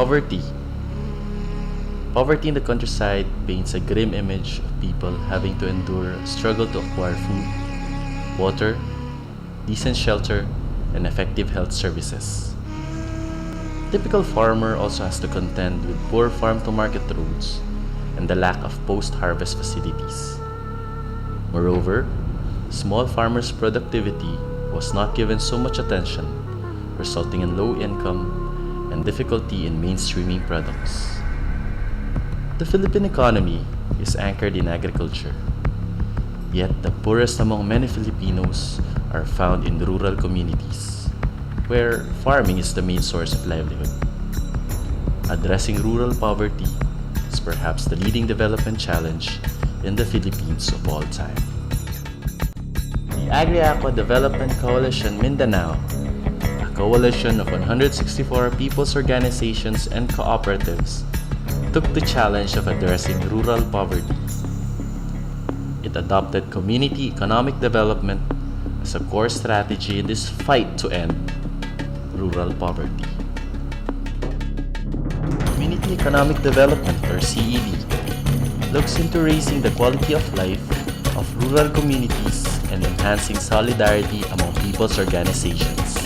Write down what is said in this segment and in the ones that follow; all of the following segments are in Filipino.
Poverty. Poverty in the countryside paints a grim image of people having to endure a struggle to acquire food, water, decent shelter, and effective health services. Typical farmer also has to contend with poor farm-to-market roads and the lack of post-harvest facilities. Moreover, small farmers' productivity was not given so much attention, resulting in low income and difficulty in mainstreaming products. The Philippine economy is anchored in agriculture, yet the poorest among many Filipinos are found in rural communities, where farming is the main source of livelihood. Addressing rural poverty is perhaps the leading development challenge in the Philippines of all time. The Agri-Aqua Development Coalition Mindanao, a coalition of 164 people's organizations and cooperatives, took the challenge of addressing rural poverty. It adopted community economic development as a core strategy in this fight to end rural poverty. Community Economic Development, or CED, looks into raising the quality of life of rural communities and enhancing solidarity among people's organizations.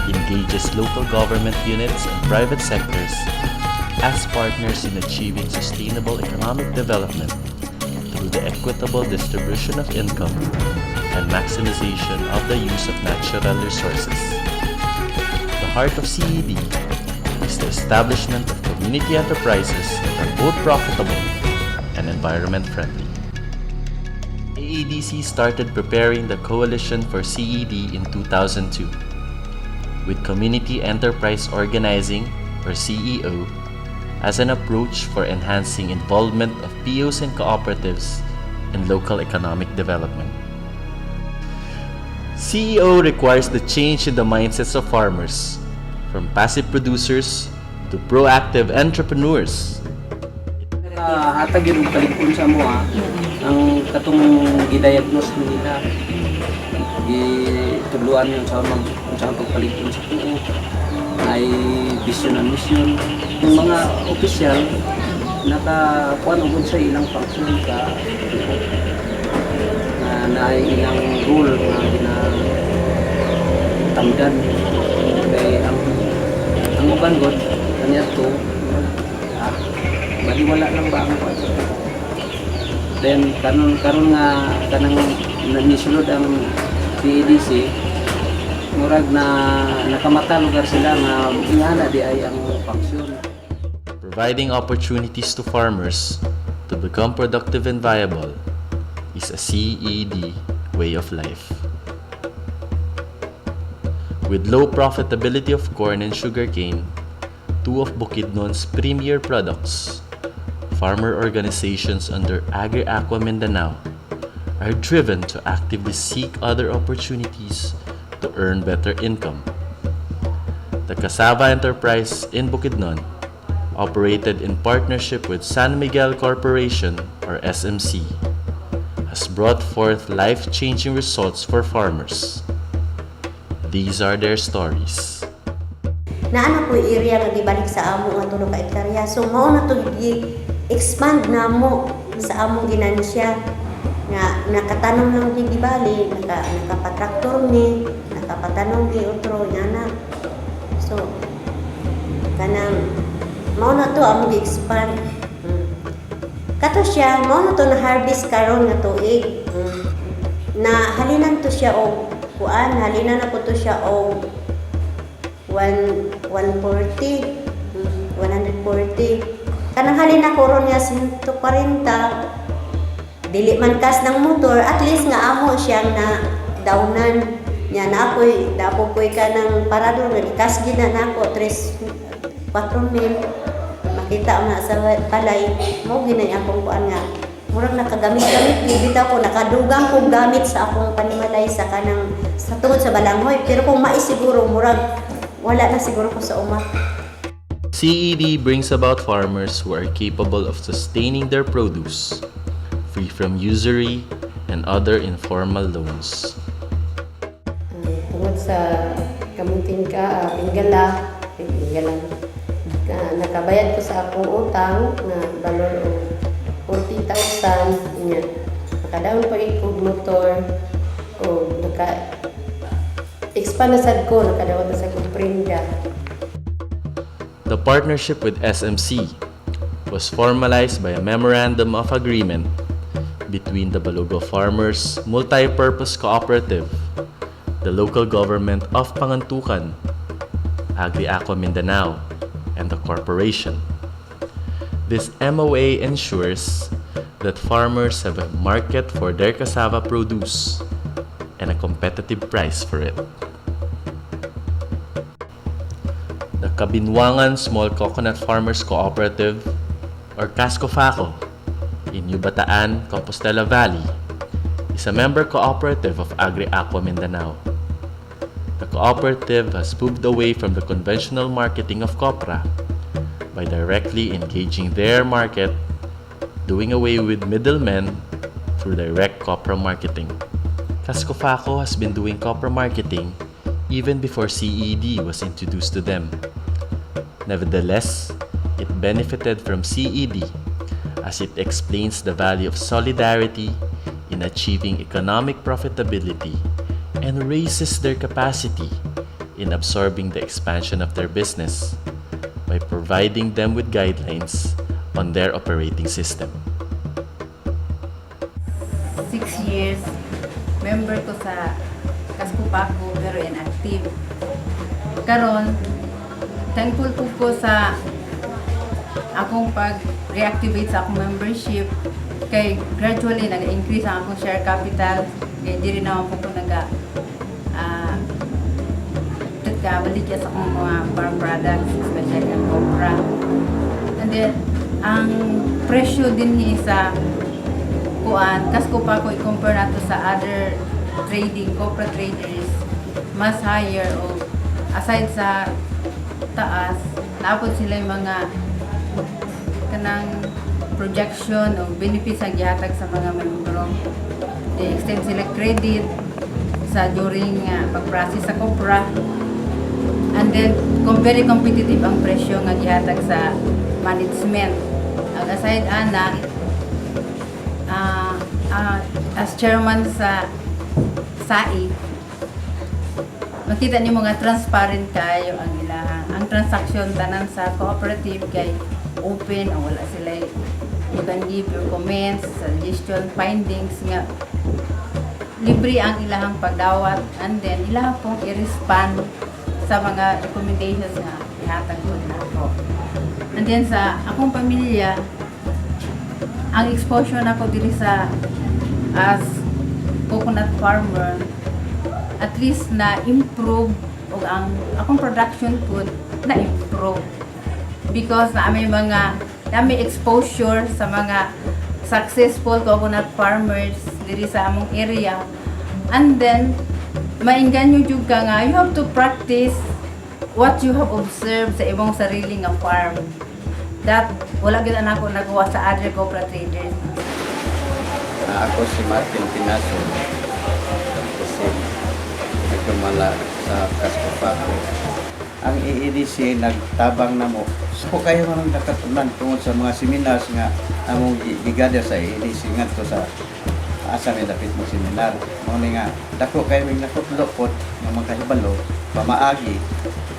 It engages local government units and private sectors as partners in achieving sustainable economic development through the equitable distribution of income and maximization of the use of natural resources. The heart of CED is the establishment of community enterprises that are both profitable and environment-friendly. AADC started preparing the Coalition for CED in 2002, with Community Enterprise Organizing, or CEO, as an approach for enhancing involvement of POs and cooperatives in local economic development. CEO requires the change in the mindsets of farmers, from passive producers to proactive entrepreneurs. Hatag yung kalikon sa mo ang katong gidiagnose nila, gituluan yun sa pagpalikon sa tuo, ay vision and mission. Yung mga opisyal, nakakuan ugod sa ilang function ka, na ilang role na ginatamdan. Kaya ang uban god, kanya to, baliwala lang ba ang kuan. Then karon nga kanang nanisulod ang AADC, murag na nakamata lugar sila nga ingana di ay ang function. Providing opportunities to farmers to become productive and viable is a CED way of life. With low profitability of corn and sugarcane, two of Bukidnon's premier products, farmer organizations under Agri-Aqua Mindanao are driven to actively seek other opportunities to earn better income. The Cassava Enterprise in Bukidnon, operated in partnership with San Miguel Corporation, or SMC, has brought forth life-changing results for farmers. These are their stories. Naana po area nga gibalik sa amo nga tulo ka hektarya. So mao na to gi-expand na mo sa among ginansya nga nakatanom lang di bali, nakapatraktor ni, nakapatanom gi otro na. So kanang mao na to among gi-expand. Kato siya mao na to na harvest karon nga tuig. Na halinan to siya og kuan, halinan na po to siya og 140. Kanang halin na ko ron nga 140. Dili man kas ng motor, at least nga amo siyang na downan. Nya na apoy ka ng parador nga ikas gid na nako 4,000. Makita nga sa palay mo ginay akong kuan nga. Murag nakagamit-gamit bitaw ko, nakadugang kong gamit sa akong panimalay sa kanang sa tungod sa balanghoy, pero kung maisiguro murag wala na siguro ko sa umat. CED brings about farmers who are capable of sustaining their produce, free from usury and other informal loans. Tungod sa kamuntin ka, pinggalan, nakabayad ko sa akong utang na balor og 40,000 niya. Nakadaon pa ikog motor o expand na sad ko, nakadaon na sa kong prenda. The partnership with SMC was formalized by a Memorandum of Agreement between the Balugo Farmers Multi-Purpose Cooperative, the local government of Pangantukan, Agri-Aqua Mindanao, and the corporation. This MOA ensures that farmers have a market for their cassava produce and a competitive price for it. The Kabinwangan Small Coconut Farmers Cooperative, or CASCOFACO, in New Bataan, Compostela Valley, is a member cooperative of Agri-Aqua Mindanao. The cooperative has moved away from the conventional marketing of copra by directly engaging their market, doing away with middlemen through direct copra marketing. CASCOFACO has been doing copra marketing even before CED was introduced to them. Nevertheless, it benefited from CED as it explains the value of solidarity in achieving economic profitability and raises their capacity in absorbing the expansion of their business by providing them with guidelines on their operating system. 6 years, member ko sa CASCOFACO pero inactive. Karon, thankful ko sa akong pag-reactivate sa akong membership kay gradually nag-increase ang akong share capital kay di rin naman po ko baligya sa akong mga farm products, especially ang copra. And then, ang presyo din ni sa CASCOFACO i-compare nato sa other trading, copra traders, mas higher o aside sa taas, naapod sila yung mga kanang projection o benefits ang gihatag sa mga membro. I-extend sila credit sa during pag-process sa copra. And then, very competitive ang presyo nga gihatag sa management. Ang aside ana, as chairman sa CED, makita niyo mga transparent kayo ang ilang ang transaction tanan sa cooperative kay open o wala sila, you can give your comments, suggestion, findings nga libre ang ilahang pagdawat, and then ilahang pong i-respond sa mga recommendations nga ihatag ko na ako. And then sa akong pamilya, ang exposure na ko diri sa as coconut farmer, at least na improve o ang akong production food na improve because may exposure sa mga successful coconut farmers diri sa among area, and then mainganyo jud ka nga you have to practice what you have observed sa imong sarili nga farm that wala gid anako nagawa sa other copra traders. Ako si Martin Pinaso, kasi nagkamala sa CASCOFACO. Ang AADC nagtabang na mo. So kayo man nakatunan tungod sa mga seminars nga among gigather sa AADC ngadto sa asa may dapit mo seminar. Mo nga dako kayo may nakutlo-pot ng mga kahibalo, pamaagi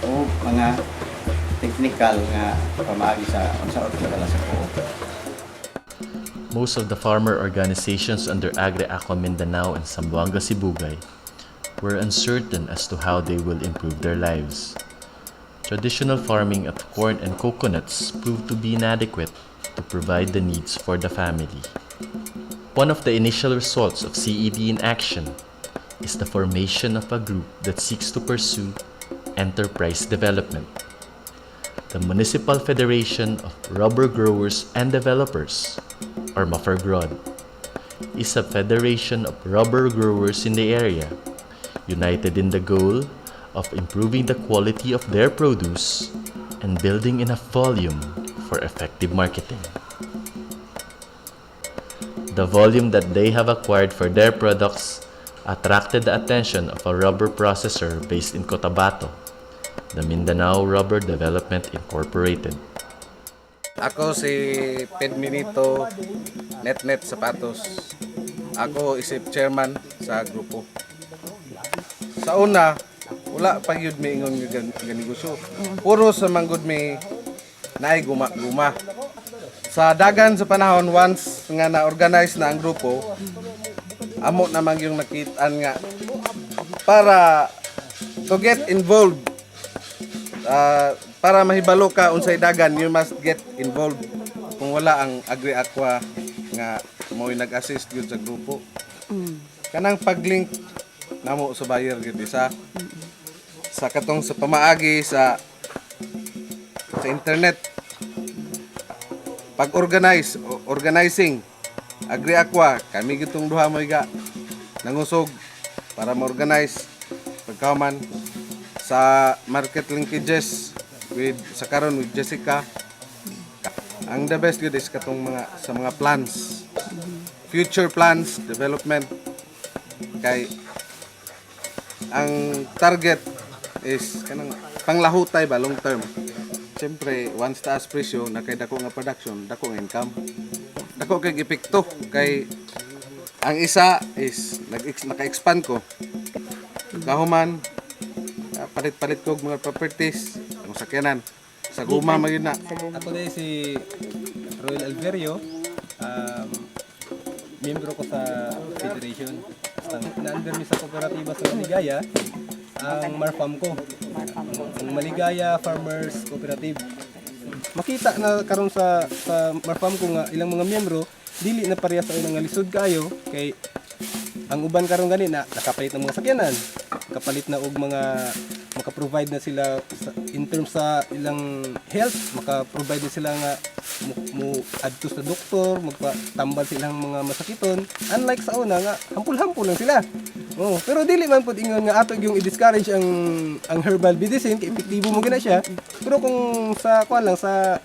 o mga technical nga pamaagi sa unsaon kadala sa co-op. Most of the farmer organizations under Agri-Aqua Mindanao and Zamboanga Sibugay were uncertain as to how they will improve their lives. Traditional farming of corn and coconuts proved to be inadequate to provide the needs for the family. One of the initial results of CED in action is the formation of a group that seeks to pursue enterprise development. The Municipal Federation of Rubber Growers and Developers, or MAFRGROD, is a federation of rubber growers in the area, united in the goal of improving the quality of their produce and building enough volume for effective marketing. The volume that they have acquired for their products attracted the attention of a rubber processor based in Cotabato, the Mindanao Rubber Development Incorporated. Ako si Pedminito Net Sapatos. Ako isip chairman sa grupo. Sa una, wala pa yun may ingon nga ganigusyo. Puro sa manggod may naay guma-guma. Sa dagan sa panahon, once nga na-organize na ang grupo, amo naman yung nakitaan nga para to get involved. Para mahibalo ka unsay dagan, you must get involved. Kung wala ang Agri-Aqua nga mo'y nag-assist yun sa grupo. Kanang pag-link namo sa buyer gyud isa. Sa katong sa pamaagi sa internet. Organizing Agri-Aqua, kami gitong duha mo iga nangusog para ma-organize pagkaman sa market linkages sa karon with Jessica. Ang the best good is katong sa mga plans, future plans, development, kay ang target is kanang panglahutay ba long term. Siyempre once taas presyo na kay dako nga production, dako nga income, dako kay epekto. Kay ang isa is naka-expand ko kahuman, palit-palit ko mga properties ang sakyanan sa guma magyud na. Ako din si Royal Alverio, miyembro ko sa federation. Na-under mi sa kooperatiba sa Maligaya, ang Marfam ko, ang Maligaya Farmers Cooperative. Makita na karon sa Marfam ko nga ilang mga miyembro dili na pareha sa ilang lisod kayo kay ang uban karon gani na nakapalit ng mga sakyanan, kapalit na og mga maka-provide na sila in terms sa ilang health, maka-provide na sila nga mo adto sa doktor, magpatambal silang mga masakiton. Unlike sa una nga hampul-hampul lang sila. Oh, pero dili man pud ingon nga ato yung i-discourage ang herbal medicine kay epektibo mo gina siya. Pero kung sa kuan lang sa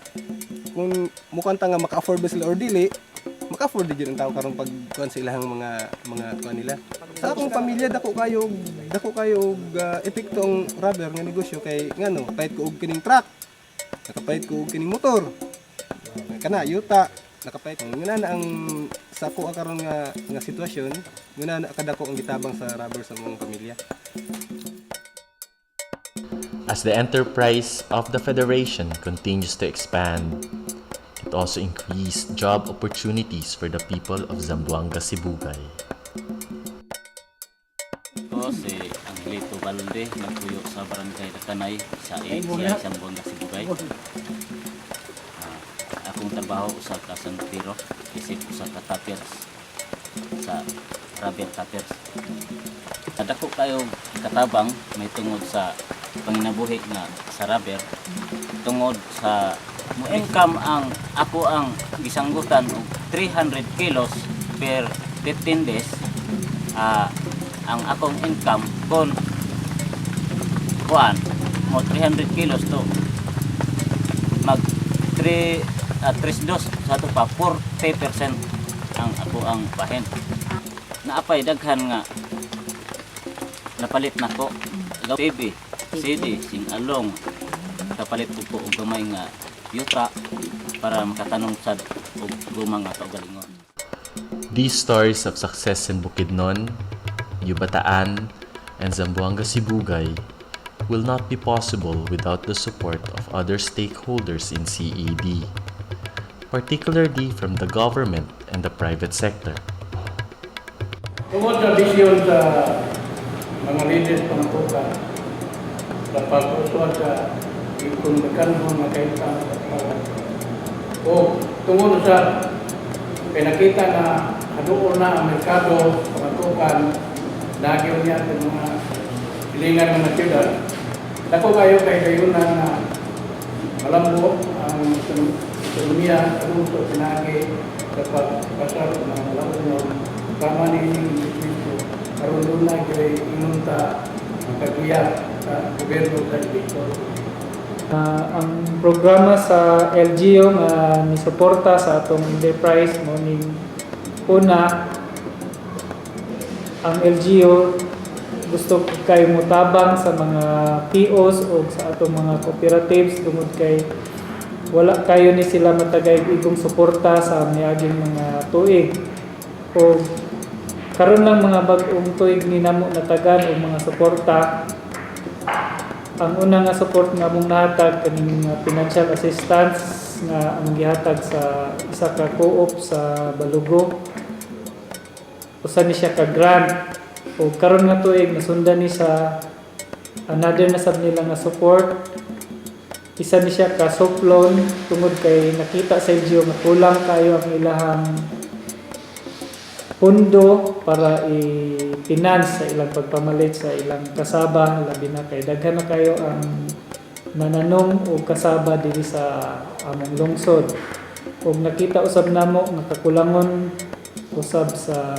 kung mukhang nga maka-afford ba sila or dili, maka-afford din ang tao karon pag kuan sa ilang mga kuan nila. Sa akong pamilya dako kayo epekto ang rubber nga negosyo kay ngano, pahit ko og kining truck, nakapahit ko og kining motor. Kana yuta, nakapahit ko ngana na ang sa ako karon nga sitwasyon, ngana na kadako ang gitabang sa rubber sa mga pamilya. As the enterprise of the Federation continues to expand, it also increased job opportunities for the people of Zamboanga Sibugay. Ito si Anglito Balde, nagpuyo sa Barangay Lakanay sa AADC Zamboanga Sibugay. Akong trabaho sa kasantiro, isip sa katapers, sa rubber tappers. Kadako kayo katabang may tungod sa panginabuhi na sa rubber, tungod sa mo income ang ako ang gisanggutan og 300 kilos per 15 days. Ang akong income kon kuan mo 300 kilos to mag 3 dos sa to pa 40% ang ako ang bahin. Naapay daghan nga napalit nako TV, CED, sing-along, kapalit ko og gamay nga yuta para makatanong sad og gumang ato galingon. These stories of success in Bukidnon, Yubataan, and Zamboanga Sibugay will not be possible without the support of other stakeholders in CED, particularly from the government and the private sector. Tungod sa bisyon sa mga leaders pangkuka, sa pag-uswa sa kung nagkanong makaitang o tungod sa pinakita na hadoon na ang merkado pangkukan, nagyo niya sa mga hilingan ng siyudad. Dako kayo kay kayunan na malambo ang ekonomiya sa pinagi sa pagpasar ng malambo nyo kama nining bisnisyo karon doon na kay inunta ang kagiya sa gobyerno sa dito. Ang programa sa LGU nga nisuporta sa atong enterprise mo ning una, ang LGU gusto kay mutabang sa mga POs o sa atong mga cooperatives tungod kay wala kayo ni sila matagay igong suporta sa miaging mga tuig. O karon lang mga bag-ong tuig ni namo natagan og mga suporta. Ang una nga support nga mong nahatag kaning financial assistance nga ang gihatag sa isa ka co-op sa Balugo. Usa ni siya ka grant o karon nga tuig nasundan ni sa another na sab nila nga support. Isa ni siya ka soft loan tungod kay nakita sa LGU nga kulang kayo ang ilahang pondo para i-finance sa ilang pagpamalit sa ilang kasaba, labi na kay daghan na kayo ang nananong o kasaba diri sa among lungsod. Ug nakita usab namo nga kakulangon usab sa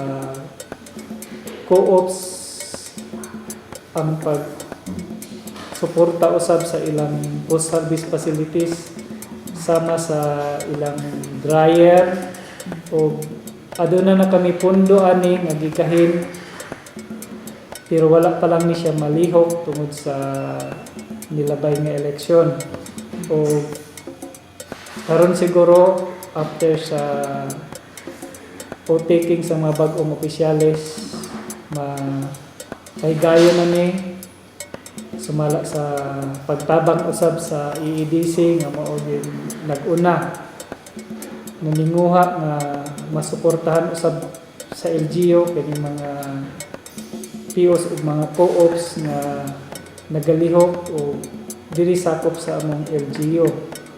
co-ops ang pag suporta usab sa ilang post-service facilities sama sa ilang dryer o aduna na kami pundo ani nga gikahin pero wala pa lang ni siya malihok tungod sa nilabay nga eleksyon. O karon siguro after sa taking sa mga bag-ong opisyales gayo na ni sumala sa pagtabang usab sa AADC nga mao gyud nag-una naninguha nga masuportahan usab sa LGU kani mga POs ug mga co-ops nga nagalihok o diri sakop sa among LGU.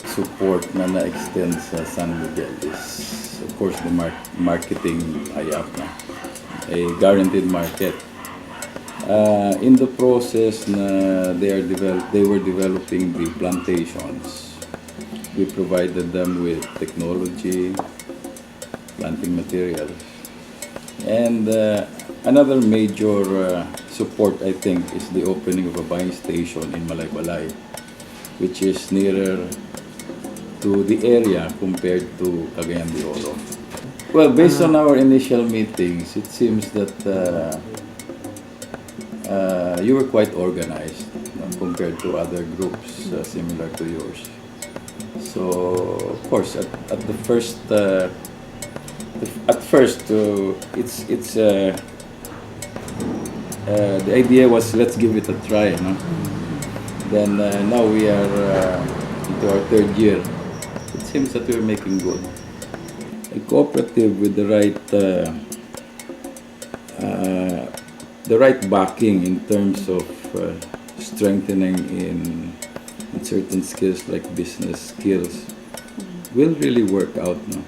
Support na na-extend sa San Miguel is of course the marketing ayap na a guaranteed market. In the process na they were developing the plantations, we provided them with technology, planting materials, and another major support I think is the opening of a buying station in Malaybalay, which is nearer to the area compared to Cagayan de Oro. Well, based on our initial meetings, it seems that you were quite organized compared to other groups similar to yours. So, of course, at the first, it's the idea was let's give it a try, no? Then now we are into our third year. It seems that we're making good. A cooperative with the right backing in terms of strengthening in certain skills like business skills will really work out. No?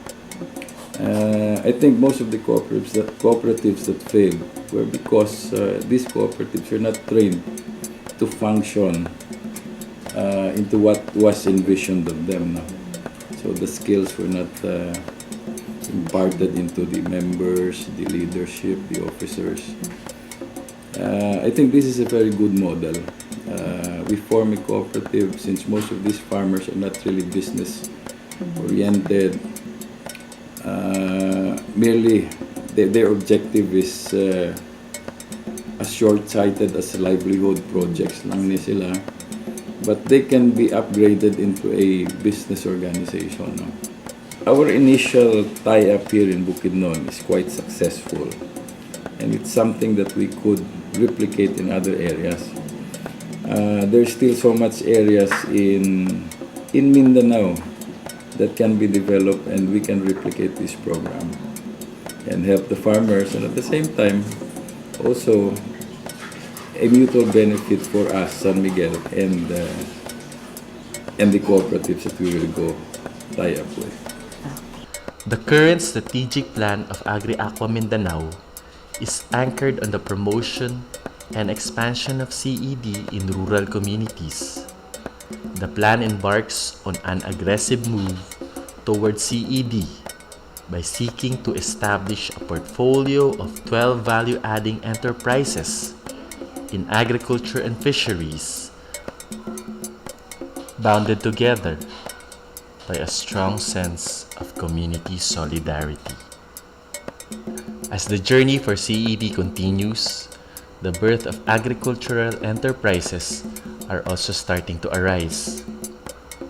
I think most of the cooperatives that failed were because these cooperatives were not trained to function into what was envisioned of them. No? So the skills were not imparted into the members, the leadership, the officers. I think this is a very good model. We form a cooperative since most of these farmers are not really business oriented. Merely their objective is as short-sighted as livelihood projects lang ni sila, but they can be upgraded into a business organization. No? Our initial tie-up here in Bukidnon is quite successful, and it's something that we could replicate in other areas. There's still so much areas in Mindanao that can be developed, and we can replicate this program and help the farmers, and at the same time also a mutual benefit for us, San Miguel, and the cooperatives that we will go tie up with. The current strategic plan of Agri-Aqua Mindanao is anchored on the promotion and expansion of CED in rural communities. The plan embarks on an aggressive move towards CED by seeking to establish a portfolio of 12 value-adding enterprises in agriculture and fisheries, bounded together by a strong sense of community solidarity. As the journey for CED continues, the birth of agricultural enterprises are also starting to arise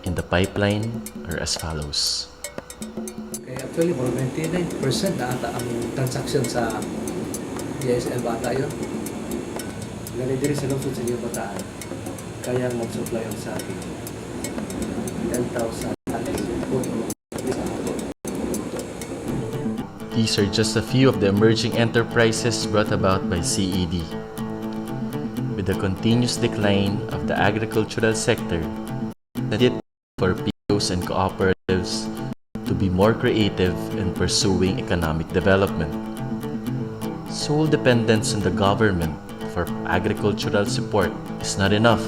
in the pipeline are as follows. Okay, actually, more 99% na ata ang transaction sa DSL bata yun. Ganun din sa lungsod sa New Bataan. Kaya mag-supply ang sa akin. 10,000 These are just a few of the emerging enterprises brought about by CED. With the continuous decline of the agricultural sector, it for POs and cooperatives to be more creative in pursuing economic development. Sole dependence on the government for agricultural support is not enough.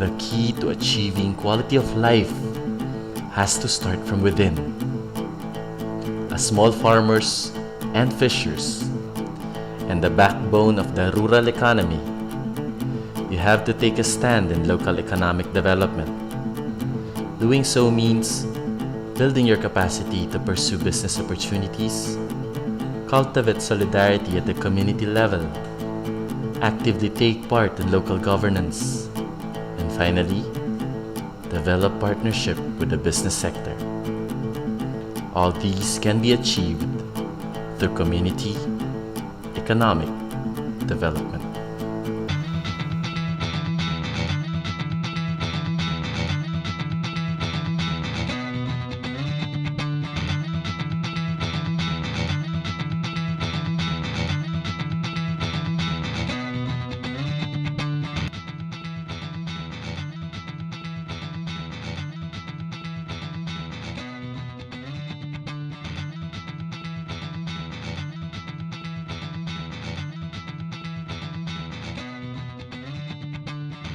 The key to achieving quality of life has to start from within. As small farmers and fishers, and the backbone of the rural economy, you have to take a stand in local economic development. Doing so means building your capacity to pursue business opportunities, cultivate solidarity at the community level, actively take part in local governance, and finally, develop partnership with the business sector. All these can be achieved through community economic development.